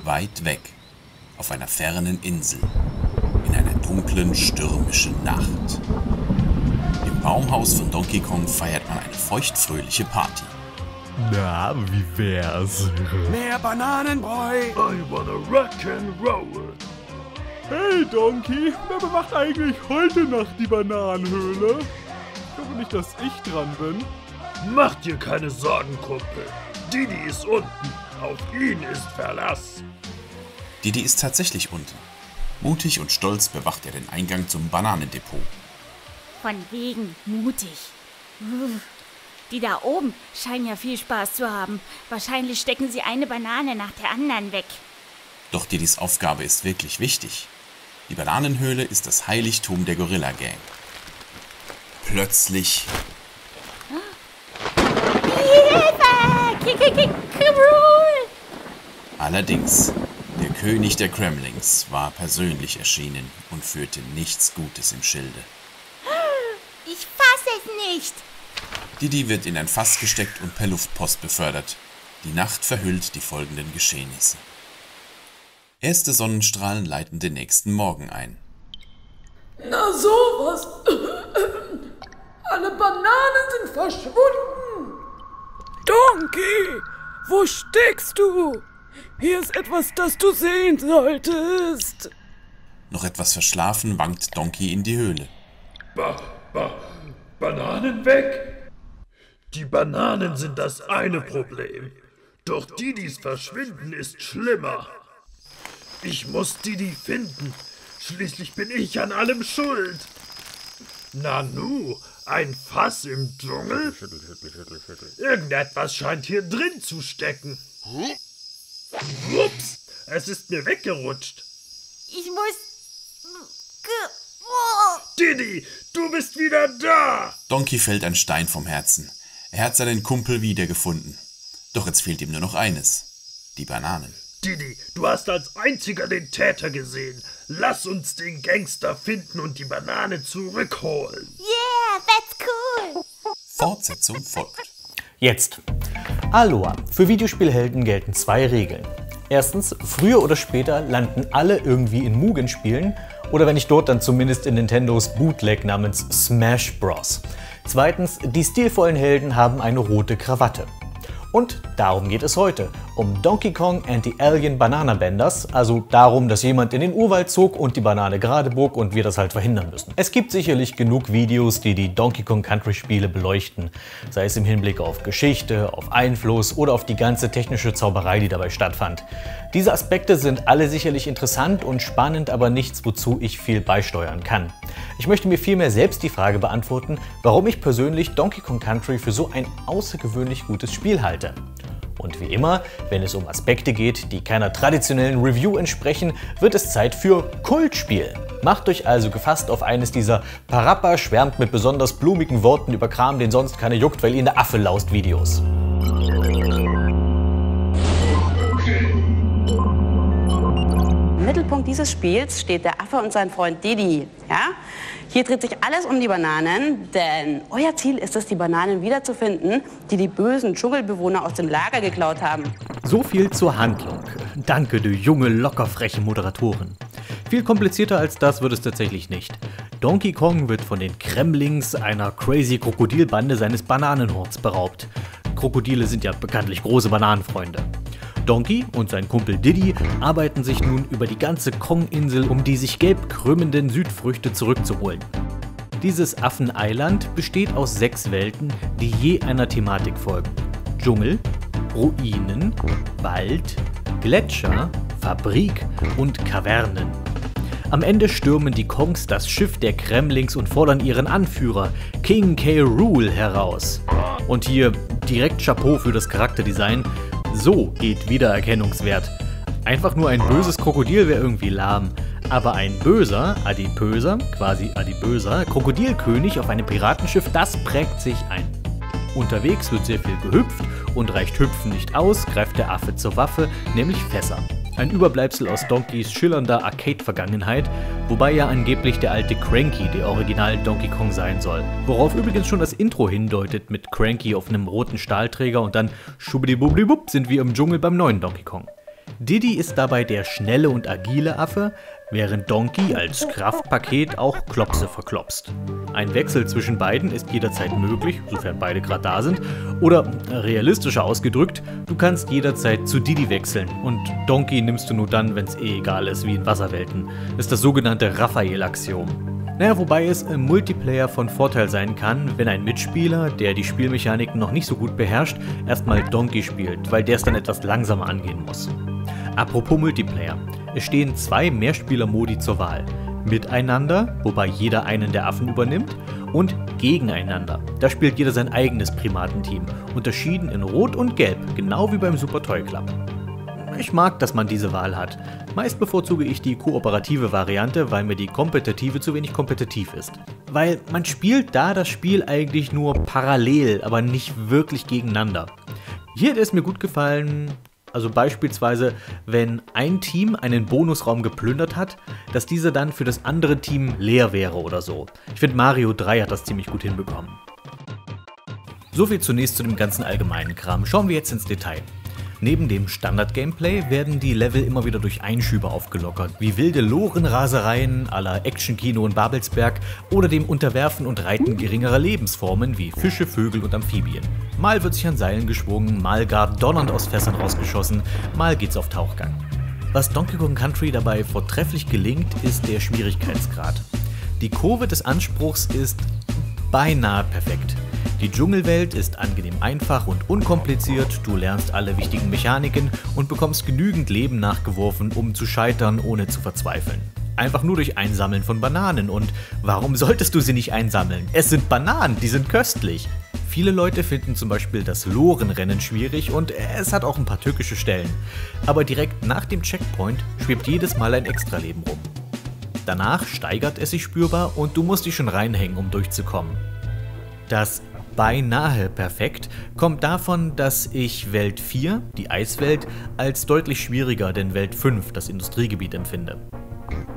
weit weg, auf einer fernen Insel, in einer dunklen, stürmischen Nacht. Im Baumhaus von Donkey Kong feiert man eine feuchtfröhliche Party. Na, wie wär's? Mehr Bananenbräu! I wanna rock and roll! Hey Donkey, wer bewacht eigentlich heute Nacht die Bananenhöhle? Ich hoffe nicht, dass ich dran bin. Mach dir keine Sorgen, Kumpel. Didi ist unten. Auf ihn ist Verlass. Didi ist tatsächlich unten. Mutig und stolz bewacht er den Eingang zum Bananendepot. Von wegen mutig. Die da oben scheinen ja viel Spaß zu haben. Wahrscheinlich stecken sie eine Banane nach der anderen weg. Doch Didis Aufgabe ist wirklich wichtig. Die Bananenhöhle ist das Heiligtum der Gorilla Gang. Plötzlich... Hilfe! Allerdings, der König der Kremlings war persönlich erschienen und führte nichts Gutes im Schilde. Ich fass es nicht! Didi wird in ein Fass gesteckt und per Luftpost befördert. Die Nacht verhüllt die folgenden Geschehnisse. Erste Sonnenstrahlen leiten den nächsten Morgen ein. Na sowas! Alle Bananen sind verschwunden! Donkey, wo steckst du? Hier ist etwas, das du sehen solltest. Noch etwas verschlafen wankt Donkey in die Höhle. Bananen weg? Die Bananen sind das eine Problem. Doch Didis Verschwinden ist schlimmer. Ich muss Didi finden. Schließlich bin ich an allem schuld. Nanu, ein Fass im Dschungel? Irgendetwas scheint hier drin zu stecken. Ups, es ist mir weggerutscht. Ich muss... Didi, du bist wieder da! Donkey fällt ein Stein vom Herzen. Er hat seinen Kumpel wiedergefunden. Doch jetzt fehlt ihm nur noch eines. Die Bananen. Didi, du hast als einziger den Täter gesehen. Lass uns den Gangster finden und die Banane zurückholen. Yeah, that's cool! Fortsetzung folgt. Jetzt. Aloha. Für Videospielhelden gelten zwei Regeln. Erstens, früher oder später landen alle irgendwie in Mugen-Spielen oder wenn nicht dort, dann zumindest in Nintendos Bootleg namens Smash Bros. Zweitens, die stilvollen Helden haben eine rote Krawatte. Und darum geht es heute, um Donkey Kong and the Alien Banana Benders, also darum, dass jemand in den Urwald zog und die Banane gerade bog und wir das halt verhindern müssen. Es gibt sicherlich genug Videos, die die Donkey Kong Country Spiele beleuchten, sei es im Hinblick auf Geschichte, auf Einfluss oder auf die ganze technische Zauberei, die dabei stattfand. Diese Aspekte sind alle sicherlich interessant und spannend, aber nichts, wozu ich viel beisteuern kann. Ich möchte mir vielmehr selbst die Frage beantworten, warum ich persönlich Donkey Kong Country für so ein außergewöhnlich gutes Spiel halte. Und wie immer, wenn es um Aspekte geht, die keiner traditionellen Review entsprechen, wird es Zeit für Kultspiel. Macht euch also gefasst auf eines dieser Parappa schwärmt mit besonders blumigen Worten über Kram, den sonst keiner juckt, weil ihn der Affe laust Videos. Im Mittelpunkt dieses Spiels steht der Affe und sein Freund Didi. Ja? Hier dreht sich alles um die Bananen, denn euer Ziel ist es, die Bananen wiederzufinden, die die bösen Dschungelbewohner aus dem Lager geklaut haben. So viel zur Handlung. Danke, du junge, lockerfreche Moderatorin. Viel komplizierter als das wird es tatsächlich nicht. Donkey Kong wird von den Kremlings, einer crazy Krokodilbande, seines Bananenhorts beraubt. Krokodile sind ja bekanntlich große Bananenfreunde. Donkey und sein Kumpel Didi arbeiten sich nun über die ganze Kong-Insel, um die sich gelb krümmenden Südfrüchte zurückzuholen. Dieses Affeneiland besteht aus 6 Welten, die je einer Thematik folgen. Dschungel, Ruinen, Wald, Gletscher, Fabrik und Kavernen. Am Ende stürmen die Kongs das Schiff der Kremlings und fordern ihren Anführer, King K. Rool, heraus. Und hier direkt Chapeau für das Charakterdesign. So geht Wiedererkennungswert. Einfach nur ein böses Krokodil wäre irgendwie lahm. Aber ein böser, adipöser, quasi adipöser Krokodilkönig auf einem Piratenschiff, das prägt sich ein. Unterwegs wird sehr viel gehüpft und reicht Hüpfen nicht aus, greift der Affe zur Waffe, nämlich Fässer. Ein Überbleibsel aus Donkeys schillernder Arcade-Vergangenheit, wobei ja angeblich der alte Cranky der Original Donkey Kong sein soll. Worauf übrigens schon das Intro hindeutet mit Cranky auf einem roten Stahlträger und dann schubdibublibub sind wir im Dschungel beim neuen Donkey Kong. Diddy ist dabei der schnelle und agile Affe, während Donkey als Kraftpaket auch Klopse verklopst. Ein Wechsel zwischen beiden ist jederzeit möglich, sofern beide gerade da sind, oder realistischer ausgedrückt, du kannst jederzeit zu Diddy wechseln und Donkey nimmst du nur dann, wenn es egal ist, wie in Wasserwelten. Das ist das sogenannte Raphael-Axiom. Naja, wobei es im Multiplayer von Vorteil sein kann, wenn ein Mitspieler, der die Spielmechaniken noch nicht so gut beherrscht, erstmal Donkey spielt, weil der es dann etwas langsamer angehen muss. Apropos Multiplayer. Es stehen 2 Mehrspieler-Modi zur Wahl. Miteinander, wobei jeder einen der Affen übernimmt, und gegeneinander. Da spielt jeder sein eigenes Primatenteam, unterschieden in Rot und Gelb, genau wie beim Super Toy Club. Ich mag, dass man diese Wahl hat. Meist bevorzuge ich die kooperative Variante, weil mir die kompetitive zu wenig kompetitiv ist. Weil man spielt da das Spiel eigentlich nur parallel, aber nicht wirklich gegeneinander. Hier hat es mir gut gefallen, also beispielsweise, wenn ein Team einen Bonusraum geplündert hat, dass dieser dann für das andere Team leer wäre oder so. Ich finde, Mario 3 hat das ziemlich gut hinbekommen. Soviel zunächst zu dem ganzen allgemeinen Kram. Schauen wir jetzt ins Detail. Neben dem Standard-Gameplay werden die Level immer wieder durch Einschübe aufgelockert, wie wilde Lorenrasereien à la Action-Kino in Babelsberg oder dem Unterwerfen und Reiten geringerer Lebensformen wie Fische, Vögel und Amphibien. Mal wird sich an Seilen geschwungen, mal gar donnernd aus Fässern rausgeschossen, mal geht's auf Tauchgang. Was Donkey Kong Country dabei vortrefflich gelingt, ist der Schwierigkeitsgrad. Die Kurve des Anspruchs ist beinahe perfekt. Die Dschungelwelt ist angenehm einfach und unkompliziert, du lernst alle wichtigen Mechaniken und bekommst genügend Leben nachgeworfen, um zu scheitern, ohne zu verzweifeln. Einfach nur durch Einsammeln von Bananen und warum solltest du sie nicht einsammeln? Es sind Bananen, die sind köstlich. Viele Leute finden zum Beispiel das Lorenrennen schwierig und es hat auch ein paar tückische Stellen. Aber direkt nach dem Checkpoint schwebt jedes Mal ein Extraleben rum. Danach steigert es sich spürbar und du musst dich schon reinhängen, um durchzukommen. Das beinahe perfekt kommt davon, dass ich Welt 4, die Eiswelt, als deutlich schwieriger denn Welt 5, das Industriegebiet, empfinde.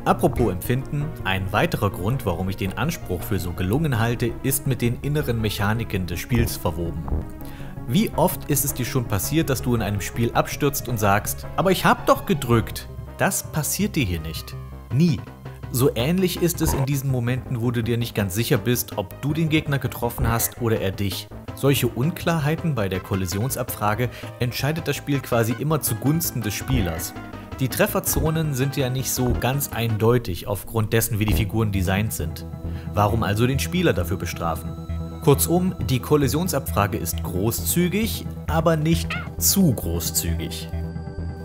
Apropos Empfinden, ein weiterer Grund, warum ich den Anspruch für so gelungen halte, ist mit den inneren Mechaniken des Spiels verwoben. Wie oft ist es dir schon passiert, dass du in einem Spiel abstürzt und sagst, aber ich hab doch gedrückt? Das passiert dir hier nicht. Nie. So ähnlich ist es in diesen Momenten, wo du dir nicht ganz sicher bist, ob du den Gegner getroffen hast oder er dich. Solche Unklarheiten bei der Kollisionsabfrage entscheidet das Spiel quasi immer zugunsten des Spielers. Die Trefferzonen sind ja nicht so ganz eindeutig aufgrund dessen, wie die Figuren designt sind. Warum also den Spieler dafür bestrafen? Kurzum, die Kollisionsabfrage ist großzügig, aber nicht zu großzügig.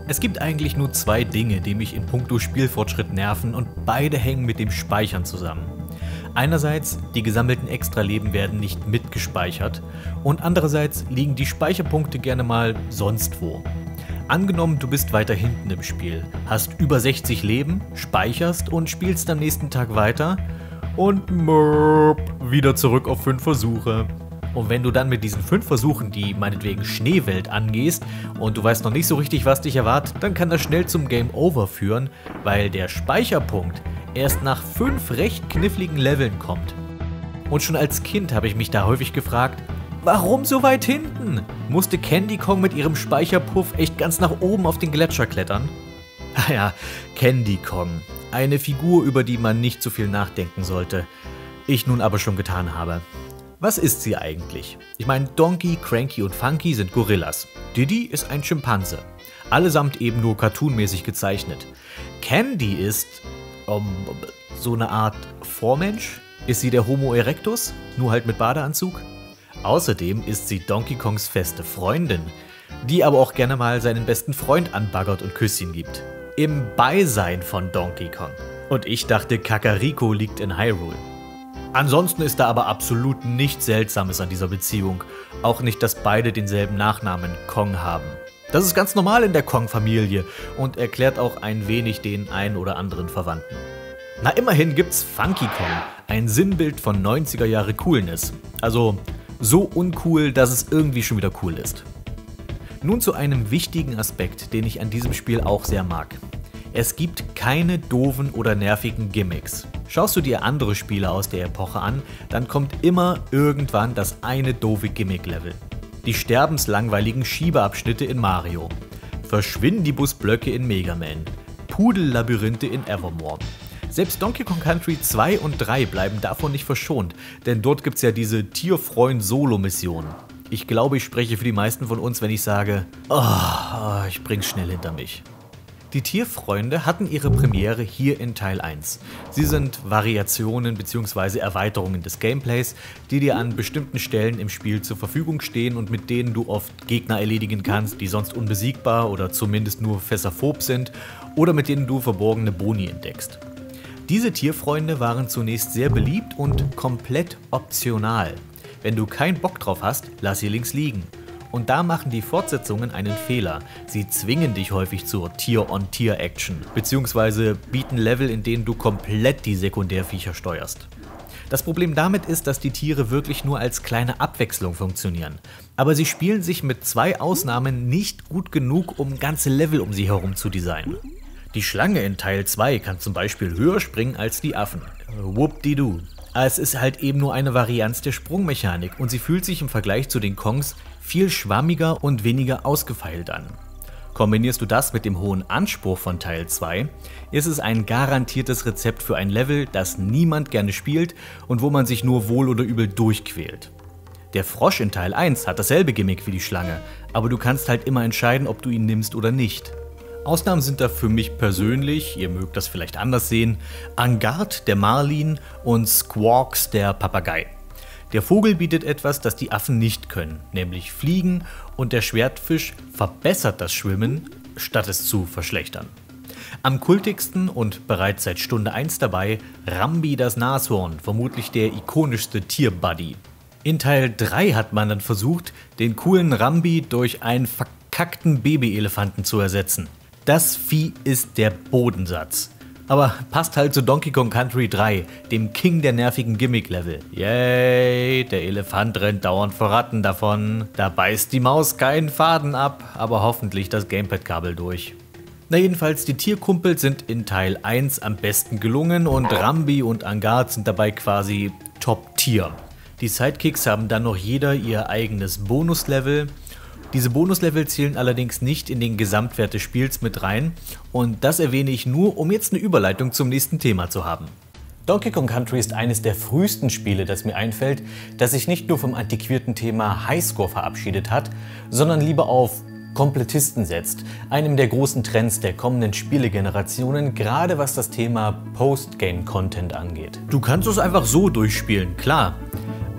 Es gibt eigentlich nur 2 Dinge, die mich in puncto Spielfortschritt nerven und beide hängen mit dem Speichern zusammen. Einerseits, die gesammelten Extraleben werden nicht mitgespeichert und andererseits liegen die Speicherpunkte gerne mal sonst wo. Angenommen, du bist weiter hinten im Spiel, hast über 60 Leben, speicherst und spielst am nächsten Tag weiter und wieder zurück auf 5 Versuche. Und wenn du dann mit diesen 5 Versuchen die meinetwegen Schneewelt angehst und du weißt noch nicht so richtig, was dich erwartet, dann kann das schnell zum Game Over führen, weil der Speicherpunkt erst nach 5 recht kniffligen Leveln kommt. Und schon als Kind habe ich mich da häufig gefragt, warum so weit hinten? Musste Candy Kong mit ihrem Speicherpuff echt ganz nach oben auf den Gletscher klettern? Ah ja, Candy Kong. Eine Figur, über die man nicht so viel nachdenken sollte. Ich nun aber schon getan habe. Was ist sie eigentlich? Ich meine, Donkey, Cranky und Funky sind Gorillas. Diddy ist ein Schimpanse. Allesamt eben nur cartoonmäßig gezeichnet. Candy ist so eine Art Vormensch? Ist sie der Homo erectus? Nur halt mit Badeanzug? Außerdem ist sie Donkey Kongs feste Freundin, die aber auch gerne mal seinen besten Freund anbaggert und Küsschen gibt. Im Beisein von Donkey Kong. Und ich dachte, Kakariko liegt in Hyrule. Ansonsten ist da aber absolut nichts Seltsames an dieser Beziehung. Auch nicht, dass beide denselben Nachnamen Kong haben. Das ist ganz normal in der Kong-Familie und erklärt auch ein wenig den ein oder anderen Verwandten. Na, immerhin gibt's Funky Kong, ein Sinnbild von 90er Jahre Coolness. Also so uncool, dass es irgendwie schon wieder cool ist. Nun zu einem wichtigen Aspekt, den ich an diesem Spiel auch sehr mag. Es gibt keine doofen oder nervigen Gimmicks. Schaust du dir andere Spiele aus der Epoche an, dann kommt immer irgendwann das eine doofe Gimmick-Level. Die sterbenslangweiligen Schiebeabschnitte in Mario. Verschwindibus-Blöcke in Mega Man, Pudellabyrinthe in Evermore. Selbst Donkey Kong Country 2 und 3 bleiben davon nicht verschont, denn dort gibt es ja diese Tierfreund-Solo-Missionen. Ich glaube, ich spreche für die meisten von uns, wenn ich sage, ich bring's schnell hinter mich. Die Tierfreunde hatten ihre Premiere hier in Teil 1. Sie sind Variationen bzw. Erweiterungen des Gameplays, die dir an bestimmten Stellen im Spiel zur Verfügung stehen und mit denen du oft Gegner erledigen kannst, die sonst unbesiegbar oder zumindest nur fässerphob sind oder mit denen du verborgene Boni entdeckst. Diese Tierfreunde waren zunächst sehr beliebt und komplett optional. Wenn du keinen Bock drauf hast, lass sie links liegen. Und da machen die Fortsetzungen einen Fehler. Sie zwingen dich häufig zur Tier-on-Tier-Action, beziehungsweise bieten Level, in denen du komplett die Sekundärviecher steuerst. Das Problem damit ist, dass die Tiere wirklich nur als kleine Abwechslung funktionieren. Aber sie spielen sich mit 2 Ausnahmen nicht gut genug, um ganze Level um sie herum zu designen. Die Schlange in Teil 2 kann zum Beispiel höher springen als die Affen. Whoop-de-doo. Es ist halt eben nur eine Varianz der Sprungmechanik und sie fühlt sich im Vergleich zu den Kongs viel schwammiger und weniger ausgefeilt an. Kombinierst du das mit dem hohen Anspruch von Teil 2, ist es ein garantiertes Rezept für ein Level, das niemand gerne spielt und wo man sich nur wohl oder übel durchquält. Der Frosch in Teil 1 hat dasselbe Gimmick wie die Schlange, aber du kannst halt immer entscheiden, ob du ihn nimmst oder nicht. Ausnahmen sind da für mich persönlich, ihr mögt das vielleicht anders sehen, Angard, der Marlin und Squawks, der Papagei. Der Vogel bietet etwas, das die Affen nicht können, nämlich fliegen, und der Schwertfisch verbessert das Schwimmen, statt es zu verschlechtern. Am kultigsten und bereits seit Stunde 1 dabei, Rambi das Nashorn, vermutlich der ikonischste Tierbuddy. In Teil 3 hat man dann versucht, den coolen Rambi durch einen verkackten Babyelefanten zu ersetzen. Das Vieh ist der Bodensatz. Aber passt halt zu Donkey Kong Country 3, dem King der nervigen Gimmick-Level. Yay, der Elefant rennt dauernd vor Ratten davon. Da beißt die Maus keinen Faden ab, aber hoffentlich das Gamepad-Kabel durch. Na jedenfalls, die Tierkumpels sind in Teil 1 am besten gelungen und Rambi und Angard sind dabei quasi Top-Tier. Die Sidekicks haben dann noch jeder ihr eigenes Bonuslevel. Diese Bonuslevel zählen allerdings nicht in den Gesamtwert des Spiels mit rein und das erwähne ich nur, um jetzt eine Überleitung zum nächsten Thema zu haben. Donkey Kong Country ist eines der frühesten Spiele, das mir einfällt, das sich nicht nur vom antiquierten Thema Highscore verabschiedet hat, sondern lieber auf Komplettisten setzt, einem der großen Trends der kommenden Spielegenerationen, gerade was das Thema Postgame-Content angeht. Du kannst es einfach so durchspielen, klar.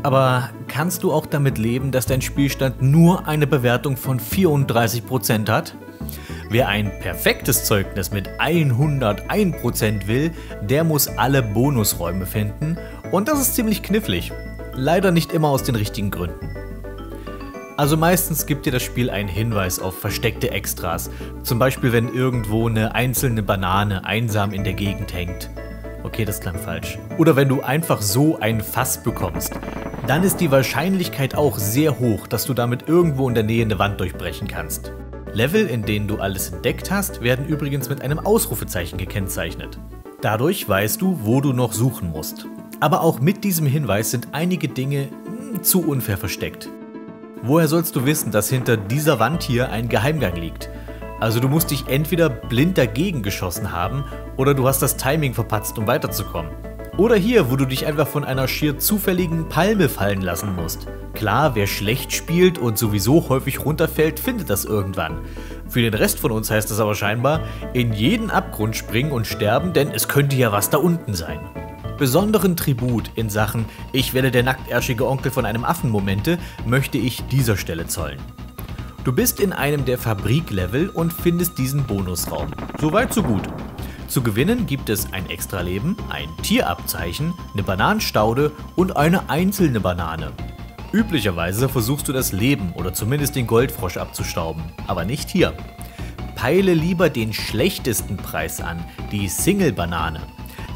Aber kannst du auch damit leben, dass dein Spielstand nur eine Bewertung von 34% hat? Wer ein perfektes Zeugnis mit 101% will, der muss alle Bonusräume finden und das ist ziemlich knifflig. Leider nicht immer aus den richtigen Gründen. Also meistens gibt dir das Spiel einen Hinweis auf versteckte Extras, zum Beispiel wenn irgendwo eine einzelne Banane einsam in der Gegend hängt. Okay, das klang falsch. Oder wenn du einfach so ein Fass bekommst, dann ist die Wahrscheinlichkeit auch sehr hoch, dass du damit irgendwo in der Nähe eine Wand durchbrechen kannst. Level, in denen du alles entdeckt hast, werden übrigens mit einem Ausrufezeichen gekennzeichnet. Dadurch weißt du, wo du noch suchen musst. Aber auch mit diesem Hinweis sind einige Dinge zu unfair versteckt. Woher sollst du wissen, dass hinter dieser Wand hier ein Geheimgang liegt? Also du musst dich entweder blind dagegen geschossen haben oder du hast das Timing verpatzt, um weiterzukommen. Oder hier, wo du dich einfach von einer schier zufälligen Palme fallen lassen musst. Klar, wer schlecht spielt und sowieso häufig runterfällt, findet das irgendwann. Für den Rest von uns heißt das aber scheinbar, in jeden Abgrund springen und sterben, denn es könnte ja was da unten sein. Besonderen Tribut in Sachen "Ich werde der nacktärschige Onkel von einem Affen"-Momente möchte ich dieser Stelle zollen. Du bist in einem der Fabriklevel und findest diesen Bonusraum. Soweit so gut. Zu gewinnen gibt es ein Extraleben, ein Tierabzeichen, eine Bananenstaude und eine einzelne Banane. Üblicherweise versuchst du das Leben oder zumindest den Goldfrosch abzustauben, aber nicht hier. Peile lieber den schlechtesten Preis an, die Single-Banane.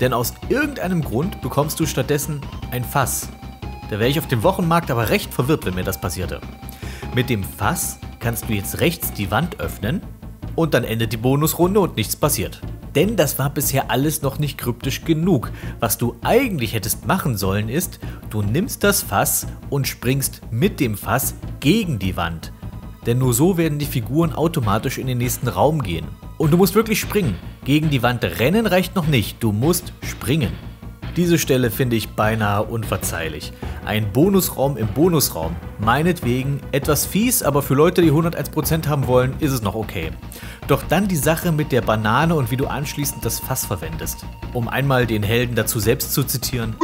Denn aus irgendeinem Grund bekommst du stattdessen ein Fass. Da wäre ich auf dem Wochenmarkt aber recht verwirrt, wenn mir das passierte. Mit dem Fass kannst du jetzt rechts die Wand öffnen und dann endet die Bonusrunde und nichts passiert. Denn das war bisher alles noch nicht kryptisch genug. Was du eigentlich hättest machen sollen ist, du nimmst das Fass und springst mit dem Fass gegen die Wand. denn nur so werden die Figuren automatisch in den nächsten Raum gehen. Und du musst wirklich springen. Gegen die Wand rennen reicht noch nicht, du musst springen. Diese Stelle finde ich beinahe unverzeihlich. Ein Bonusraum im Bonusraum. Meinetwegen etwas fies, aber für Leute, die 101% haben wollen, ist es noch okay. Doch dann die Sache mit der Banane und wie du anschließend das Fass verwendest. Um einmal den Helden dazu selbst zu zitieren.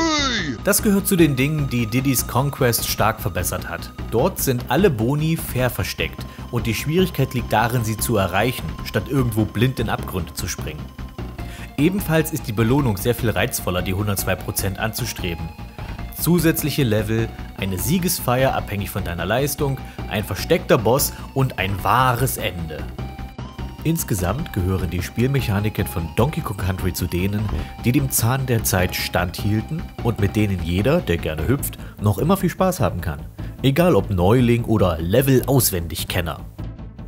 Das gehört zu den Dingen, die Diddy's Kong Quest stark verbessert hat. Dort sind alle Boni fair versteckt und die Schwierigkeit liegt darin, sie zu erreichen, statt irgendwo blind in Abgründe zu springen. Ebenfalls ist die Belohnung sehr viel reizvoller, die 102% anzustreben. Zusätzliche Level, eine Siegesfeier abhängig von deiner Leistung, ein versteckter Boss und ein wahres Ende. Insgesamt gehören die Spielmechaniken von Donkey Kong Country zu denen, die dem Zahn der Zeit standhielten und mit denen jeder, der gerne hüpft, noch immer viel Spaß haben kann. Egal ob Neuling oder Level-Auswendig-Kenner.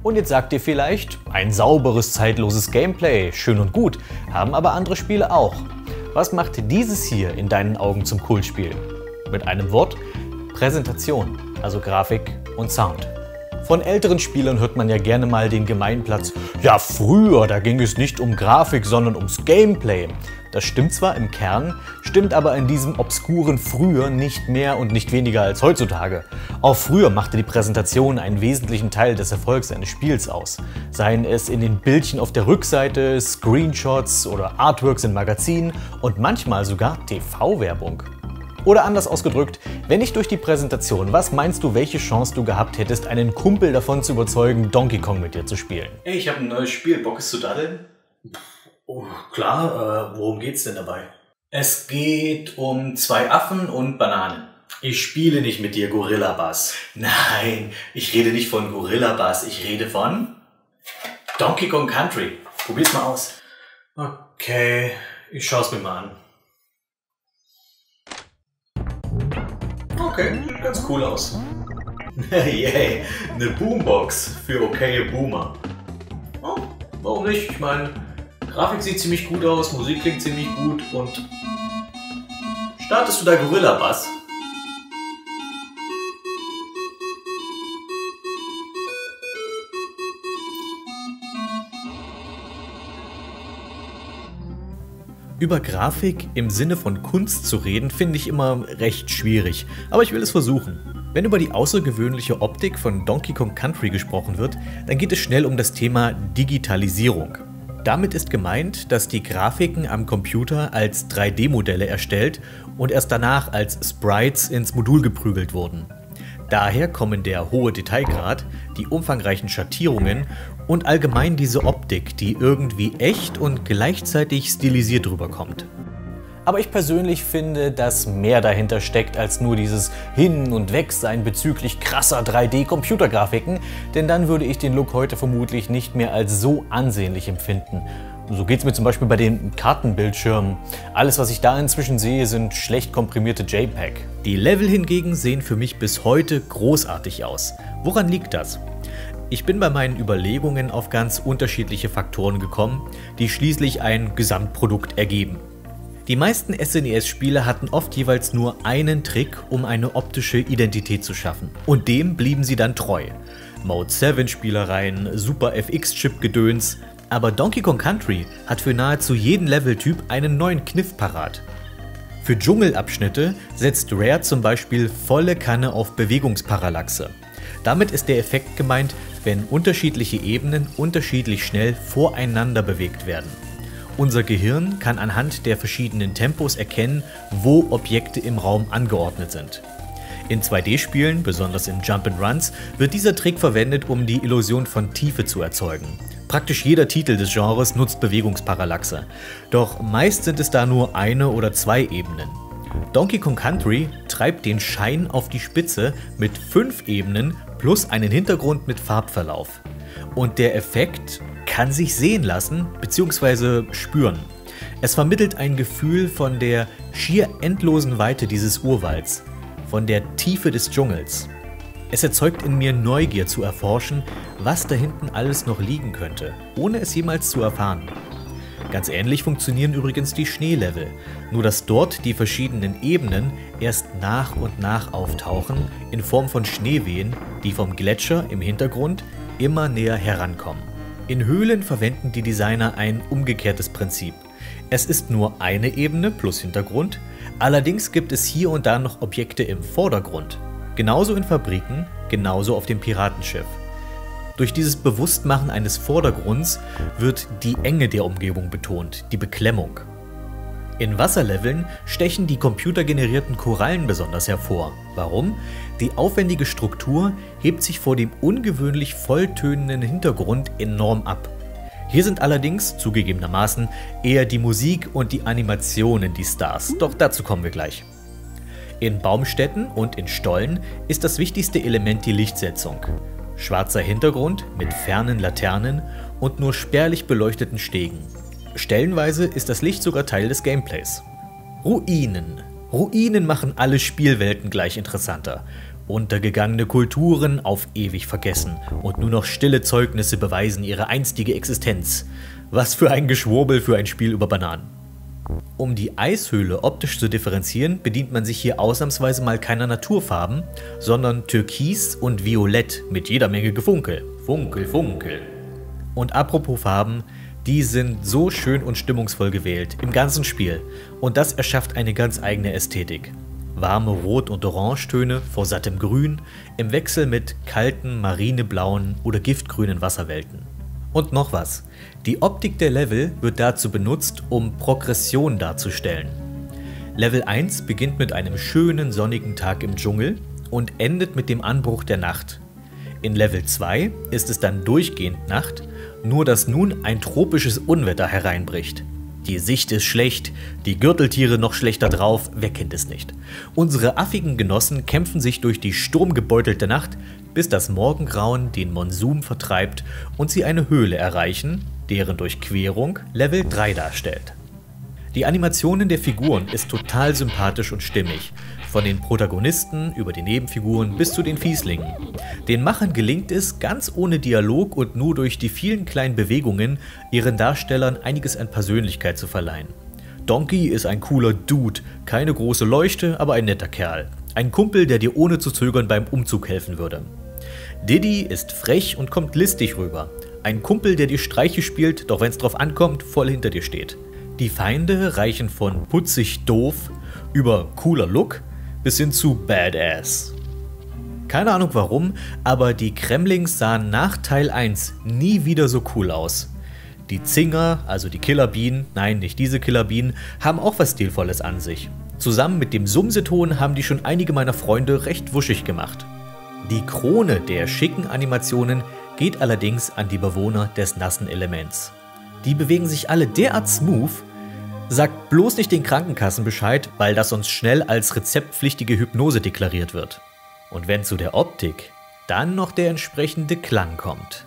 Und jetzt sagt ihr vielleicht, ein sauberes, zeitloses Gameplay, schön und gut, haben aber andere Spiele auch. Was macht dieses hier in deinen Augen zum Kultspiel? Mit einem Wort: Präsentation, also Grafik und Sound. Von älteren Spielern hört man ja gerne mal den Gemeinplatz: Ja, früher, da ging es nicht um Grafik, sondern ums Gameplay. Das stimmt zwar im Kern, stimmt aber in diesem obskuren Früher nicht mehr und nicht weniger als heutzutage. Auch früher machte die Präsentation einen wesentlichen Teil des Erfolgs eines Spiels aus. Seien es in den Bildchen auf der Rückseite, Screenshots oder Artworks in Magazinen und manchmal sogar TV-Werbung. Oder anders ausgedrückt, wenn nicht durch die Präsentation, was meinst du, welche Chance du gehabt hättest, einen Kumpel davon zu überzeugen, Donkey Kong mit dir zu spielen? Ey, ich habe ein neues Spiel, Bock es zu daddeln? Oh, klar, worum geht's denn dabei? Es geht um 2 Affen und Bananen. Ich spiele nicht mit dir, Gorilla Bass. Nein, ich rede nicht von Gorilla Bass, ich rede von Donkey Kong Country. Probier's mal aus. Okay, ich schau's mir mal an. Okay, sieht ganz cool aus. Yay, eine Boombox für okaye Boomer. Oh, warum nicht? Ich meine, Grafik sieht ziemlich gut aus, Musik klingt ziemlich gut und... Startest du da Gorilla Bass? Über Grafik im Sinne von Kunst zu reden, finde ich immer recht schwierig, aber ich will es versuchen. Wenn über die außergewöhnliche Optik von Donkey Kong Country gesprochen wird, dann geht es schnell um das Thema Digitalisierung. Damit ist gemeint, dass die Grafiken am Computer als 3D-Modelle erstellt und erst danach als Sprites ins Modul geprügelt wurden. Daher kommen der hohe Detailgrad, die umfangreichen Schattierungen und allgemein diese Optik, die irgendwie echt und gleichzeitig stilisiert rüberkommt. Aber ich persönlich finde, dass mehr dahinter steckt als nur dieses Hin- und Wegsein bezüglich krasser 3D-Computergrafiken, denn dann würde ich den Look heute vermutlich nicht mehr als so ansehnlich empfinden. So geht es mir zum Beispiel bei den Kartenbildschirmen. Alles, was ich da inzwischen sehe, sind schlecht komprimierte JPEG. Die Level hingegen sehen für mich bis heute großartig aus. Woran liegt das? Ich bin bei meinen Überlegungen auf ganz unterschiedliche Faktoren gekommen, die schließlich ein Gesamtprodukt ergeben. Die meisten SNES-Spiele hatten oft jeweils nur einen Trick, um eine optische Identität zu schaffen. Und dem blieben sie dann treu. Mode 7-Spielereien, Super FX-Chip-Gedöns. Aber Donkey Kong Country hat für nahezu jeden Leveltyp einen neuen Kniff parat. Für Dschungelabschnitte setzt Rare zum Beispiel volle Kanne auf Bewegungsparallaxe. Damit ist der Effekt gemeint, wenn unterschiedliche Ebenen unterschiedlich schnell voreinander bewegt werden. Unser Gehirn kann anhand der verschiedenen Tempos erkennen, wo Objekte im Raum angeordnet sind. In 2D-Spielen, besonders in Jump'n'Runs, wird dieser Trick verwendet, um die Illusion von Tiefe zu erzeugen. Praktisch jeder Titel des Genres nutzt Bewegungsparallaxe, doch meist sind es da nur 1 oder 2 Ebenen. Donkey Kong Country treibt den Schein auf die Spitze mit 5 Ebenen plus einen Hintergrund mit Farbverlauf. Und der Effekt kann sich sehen lassen bzw. spüren. Es vermittelt ein Gefühl von der schier endlosen Weite dieses Urwalds, von der Tiefe des Dschungels. Es erzeugt in mir Neugier zu erforschen, was da hinten alles noch liegen könnte, ohne es jemals zu erfahren. Ganz ähnlich funktionieren übrigens die Schneelevel, nur dass dort die verschiedenen Ebenen erst nach und nach auftauchen in Form von Schneewehen die vom Gletscher im Hintergrund immer näher herankommen. In Höhlen verwenden die Designer ein umgekehrtes Prinzip. Es ist nur eine Ebene plus Hintergrund, allerdings gibt es hier und da noch Objekte im Vordergrund. Genauso in Fabriken, genauso auf dem Piratenschiff. Durch dieses Bewusstmachen eines Vordergrunds wird die Enge der Umgebung betont, die Beklemmung. In Wasserleveln stechen die computergenerierten Korallen besonders hervor. Warum? Die aufwendige Struktur hebt sich vor dem ungewöhnlich volltönenden Hintergrund enorm ab. Hier sind allerdings, zugegebenermaßen, eher die Musik und die Animationen die Stars, doch dazu kommen wir gleich. In Baumstätten und in Stollen ist das wichtigste Element die Lichtsetzung. Schwarzer Hintergrund mit fernen Laternen und nur spärlich beleuchteten Stegen. Stellenweise ist das Licht sogar Teil des Gameplays. Ruinen. Ruinen machen alle Spielwelten gleich interessanter. Untergegangene Kulturen auf ewig vergessen und nur noch stille Zeugnisse beweisen ihre einstige Existenz. Was für ein Geschwurbel für ein Spiel über Bananen. Um die Eishöhle optisch zu differenzieren, bedient man sich hier ausnahmsweise mal keiner Naturfarben, sondern Türkis und Violett mit jeder Menge Gefunkel. Funkel, Funkel. Und apropos Farben, die sind so schön und stimmungsvoll gewählt im ganzen Spiel und das erschafft eine ganz eigene Ästhetik. Warme Rot- und Orangetöne vor sattem Grün im Wechsel mit kalten marineblauen oder giftgrünen Wasserwelten. Und noch was, die Optik der Level wird dazu benutzt, um Progression darzustellen. Level 1 beginnt mit einem schönen sonnigen Tag im Dschungel und endet mit dem Anbruch der Nacht. In Level 2 ist es dann durchgehend Nacht, nur dass nun ein tropisches Unwetter hereinbricht. Die Sicht ist schlecht, die Gürteltiere noch schlechter drauf, wer kennt es nicht. Unsere affigen Genossen kämpfen sich durch die sturmgebeutelte Nacht, bis das Morgengrauen den Monsum vertreibt und sie eine Höhle erreichen, deren Durchquerung Level 3 darstellt. Die Animationen der Figuren ist total sympathisch und stimmig, von den Protagonisten über die Nebenfiguren bis zu den Fieslingen. Den Machern gelingt es, ganz ohne Dialog und nur durch die vielen kleinen Bewegungen ihren Darstellern einiges an Persönlichkeit zu verleihen. Donkey ist ein cooler Dude, keine große Leuchte, aber ein netter Kerl. Ein Kumpel, der dir ohne zu zögern beim Umzug helfen würde. Diddy ist frech und kommt listig rüber. Ein Kumpel, der dir Streiche spielt, doch wenn es drauf ankommt, voll hinter dir steht. Die Feinde reichen von putzig doof über cooler Look bis hin zu Badass. Keine Ahnung warum, aber die Kremlings sahen nach Teil 1 nie wieder so cool aus. Die Zinger, also die Killerbienen, nein, nicht diese Killerbienen, haben auch was Stilvolles an sich. Zusammen mit dem Sumseton haben die schon einige meiner Freunde recht wuschig gemacht. Die Krone der schicken Animationen geht allerdings an die Bewohner des nassen Elements. Die bewegen sich alle derart smooth. Sagt bloß nicht den Krankenkassen Bescheid, weil das sonst schnell als rezeptpflichtige Hypnose deklariert wird. Und wenn zu der Optik dann noch der entsprechende Klang kommt.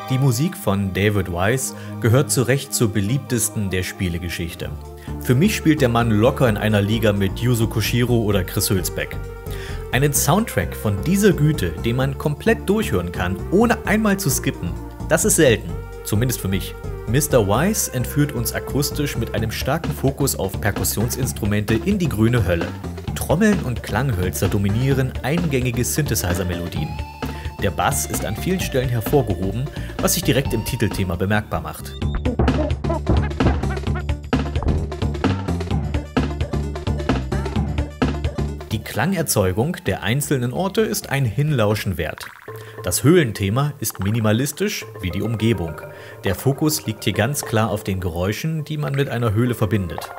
Die Musik von David Wise gehört zu Recht zur beliebtesten der Spielegeschichte. Für mich spielt der Mann locker in einer Liga mit Yuzo Koshiro oder Chris Hülsbeck. Einen Soundtrack von dieser Güte, den man komplett durchhören kann, ohne einmal zu skippen, das ist selten, zumindest für mich. Mr. Wise entführt uns akustisch mit einem starken Fokus auf Perkussionsinstrumente in die grüne Hölle. Trommeln und Klanghölzer dominieren eingängige Synthesizer-Melodien. Der Bass ist an vielen Stellen hervorgehoben, was sich direkt im Titelthema bemerkbar macht. Die Klangerzeugung der einzelnen Orte ist ein Hinlauschen wert. Das Höhlenthema ist minimalistisch wie die Umgebung. Der Fokus liegt hier ganz klar auf den Geräuschen, die man mit einer Höhle verbindet.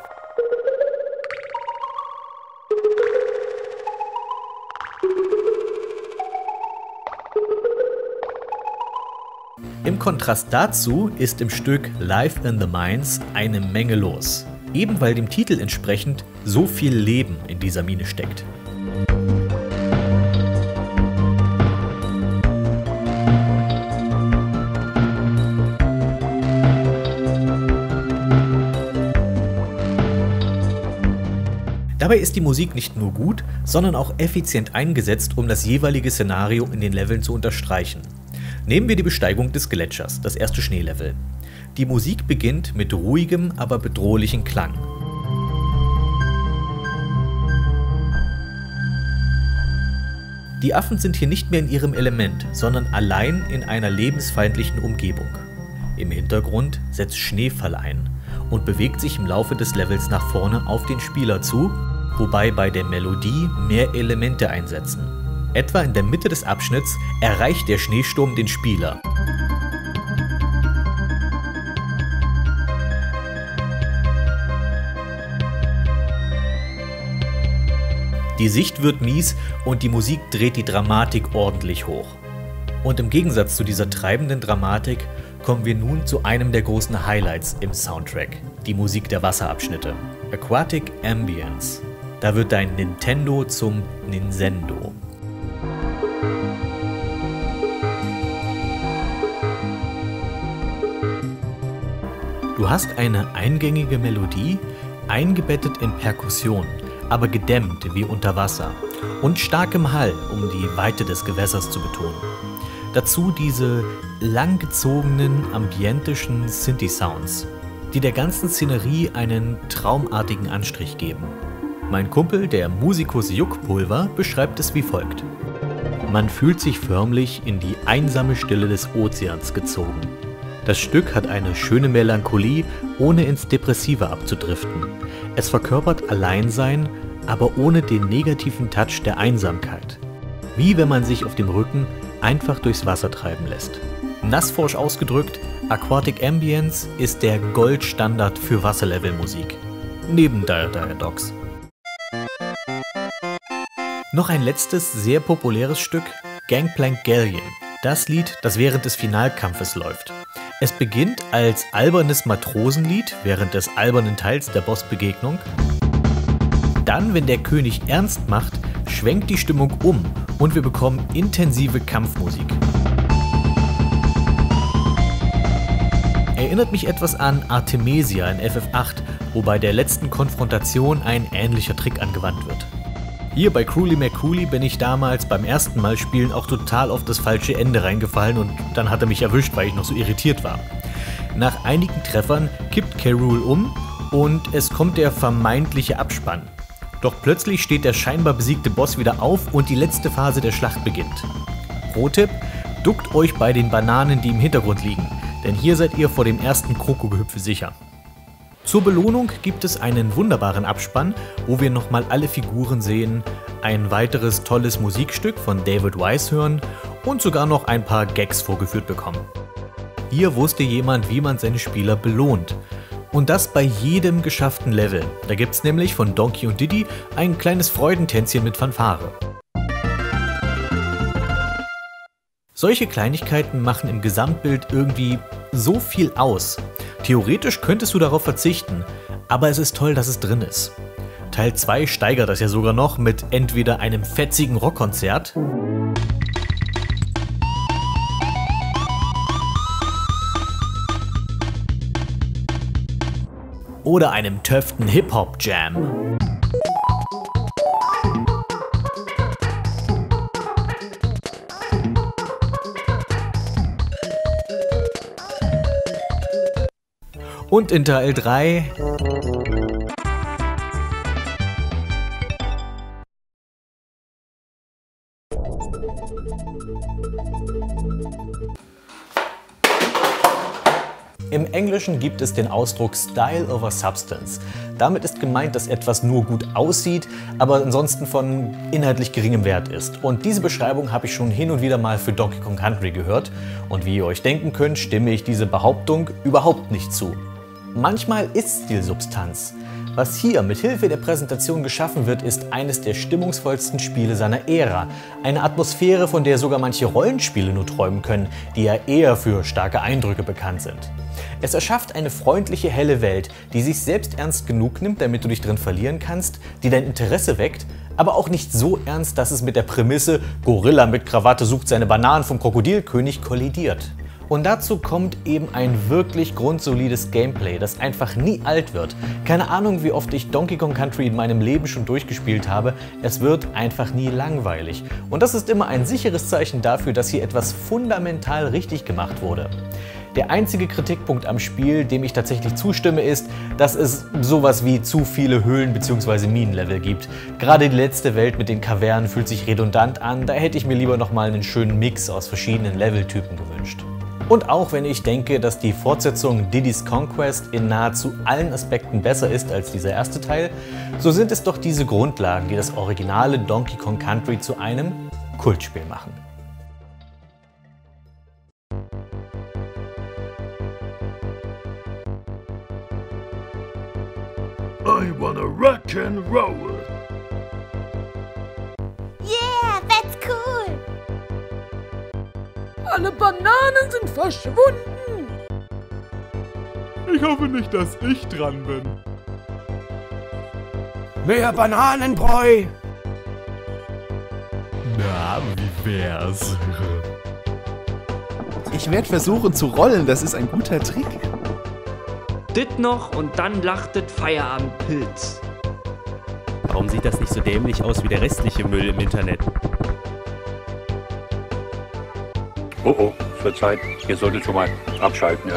Im Kontrast dazu ist im Stück Life in the Mines eine Menge los. Eben weil dem Titel entsprechend so viel Leben in dieser Mine steckt. Dabei ist die Musik nicht nur gut, sondern auch effizient eingesetzt, um das jeweilige Szenario in den Leveln zu unterstreichen. Nehmen wir die Besteigung des Gletschers, das erste Schneelevel. Die Musik beginnt mit ruhigem, aber bedrohlichem Klang. Die Affen sind hier nicht mehr in ihrem Element, sondern allein in einer lebensfeindlichen Umgebung. Im Hintergrund setzt Schneefall ein und bewegt sich im Laufe des Levels nach vorne auf den Spieler zu, wobei bei der Melodie mehr Elemente einsetzen. Etwa in der Mitte des Abschnitts erreicht der Schneesturm den Spieler. Die Sicht wird mies und die Musik dreht die Dramatik ordentlich hoch. Und im Gegensatz zu dieser treibenden Dramatik kommen wir nun zu einem der großen Highlights im Soundtrack, die Musik der Wasserabschnitte, Aquatic Ambience. Da wird dein Nintendo zum Ninsendo. Du hast eine eingängige Melodie, eingebettet in Perkussion, aber gedämmt wie unter Wasser und starkem Hall, um die Weite des Gewässers zu betonen. Dazu diese langgezogenen, ambientischen Synthi-Sounds, die der ganzen Szenerie einen traumartigen Anstrich geben. Mein Kumpel, der Musikus Juckpulver, beschreibt es wie folgt. Man fühlt sich förmlich in die einsame Stille des Ozeans gezogen. Das Stück hat eine schöne Melancholie, ohne ins Depressive abzudriften. Es verkörpert Alleinsein, aber ohne den negativen Touch der Einsamkeit. Wie wenn man sich auf dem Rücken einfach durchs Wasser treiben lässt. Nassforsch ausgedrückt, Aquatic Ambience ist der Goldstandard für Wasserlevelmusik. Neben Dire Dire Docks. Noch ein letztes, sehr populäres Stück, Gangplank Galleon. Das Lied, das während des Finalkampfes läuft. Es beginnt als albernes Matrosenlied während des albernen Teils der Bossbegegnung. Dann, wenn der König ernst macht, schwenkt die Stimmung um und wir bekommen intensive Kampfmusik. Erinnert mich etwas an Artemisia in FF8, wo bei der letzten Konfrontation ein ähnlicher Trick angewandt wird. Hier bei Crooly McCooly bin ich damals beim ersten Mal spielen auch total auf das falsche Ende reingefallen und dann hat er mich erwischt, weil ich noch so irritiert war. Nach einigen Treffern kippt K. Rool um und es kommt der vermeintliche Abspann. Doch plötzlich steht der scheinbar besiegte Boss wieder auf und die letzte Phase der Schlacht beginnt. Pro-Tipp: Duckt euch bei den Bananen, die im Hintergrund liegen, denn hier seid ihr vor dem ersten Krokogehüpfe sicher. Zur Belohnung gibt es einen wunderbaren Abspann, wo wir nochmal alle Figuren sehen, ein weiteres tolles Musikstück von David Wise hören und sogar noch ein paar Gags vorgeführt bekommen. Hier wusste jemand, wie man seine Spieler belohnt. Und das bei jedem geschafften Level. Da gibt's nämlich von Donkey und Diddy ein kleines Freudentänzchen mit Fanfare. Solche Kleinigkeiten machen im Gesamtbild irgendwie so viel aus. Theoretisch könntest du darauf verzichten, aber es ist toll, dass es drin ist. Teil 2 steigert das ja sogar noch mit entweder einem fetzigen Rockkonzert oder einem töften Hip-Hop-Jam. Und in Teil 3 Im Englischen gibt es den Ausdruck Style over Substance. Damit ist gemeint, dass etwas nur gut aussieht, aber ansonsten von inhaltlich geringem Wert ist. Und diese Beschreibung habe ich schon hin und wieder mal für Donkey Kong Country gehört. Und wie ihr euch denken könnt, stimme ich diese Behauptung überhaupt nicht zu. Manchmal ist Stil Substanz. Was hier mit Hilfe der Präsentation geschaffen wird, ist eines der stimmungsvollsten Spiele seiner Ära. Eine Atmosphäre, von der sogar manche Rollenspiele nur träumen können, die ja eher für starke Eindrücke bekannt sind. Es erschafft eine freundliche, helle Welt, die sich selbst ernst genug nimmt, damit du dich drin verlieren kannst, die dein Interesse weckt, aber auch nicht so ernst, dass es mit der Prämisse Gorilla mit Krawatte sucht seine Bananen vom Krokodilkönig kollidiert. Und dazu kommt eben ein wirklich grundsolides Gameplay, das einfach nie alt wird. Keine Ahnung, wie oft ich Donkey Kong Country in meinem Leben schon durchgespielt habe, es wird einfach nie langweilig. Und das ist immer ein sicheres Zeichen dafür, dass hier etwas fundamental richtig gemacht wurde. Der einzige Kritikpunkt am Spiel, dem ich tatsächlich zustimme, ist, dass es sowas wie zu viele Höhlen bzw. Minenlevel gibt. Gerade die letzte Welt mit den Kavernen fühlt sich redundant an, da hätte ich mir lieber nochmal einen schönen Mix aus verschiedenen Leveltypen gewünscht. Und auch wenn ich denke, dass die Fortsetzung Diddy's Kong Quest in nahezu allen Aspekten besser ist als dieser erste Teil, so sind es doch diese Grundlagen, die das originale Donkey Kong Country zu einem Kultspiel machen. I wanna rock and roll. Yeah, that's cool. Alle Bananen sind verschwunden. Ich hoffe nicht, dass ich dran bin. Mehr Bananenbräu. Na, wie wär's? Ich werde versuchen zu rollen, das ist ein guter Trick. Dit noch und dann lachtet Feierabendpilz. Warum sieht das nicht so dämlich aus wie der restliche Müll im Internet? Oh, es wird Zeit. Ihr solltet schon mal abschalten, ja.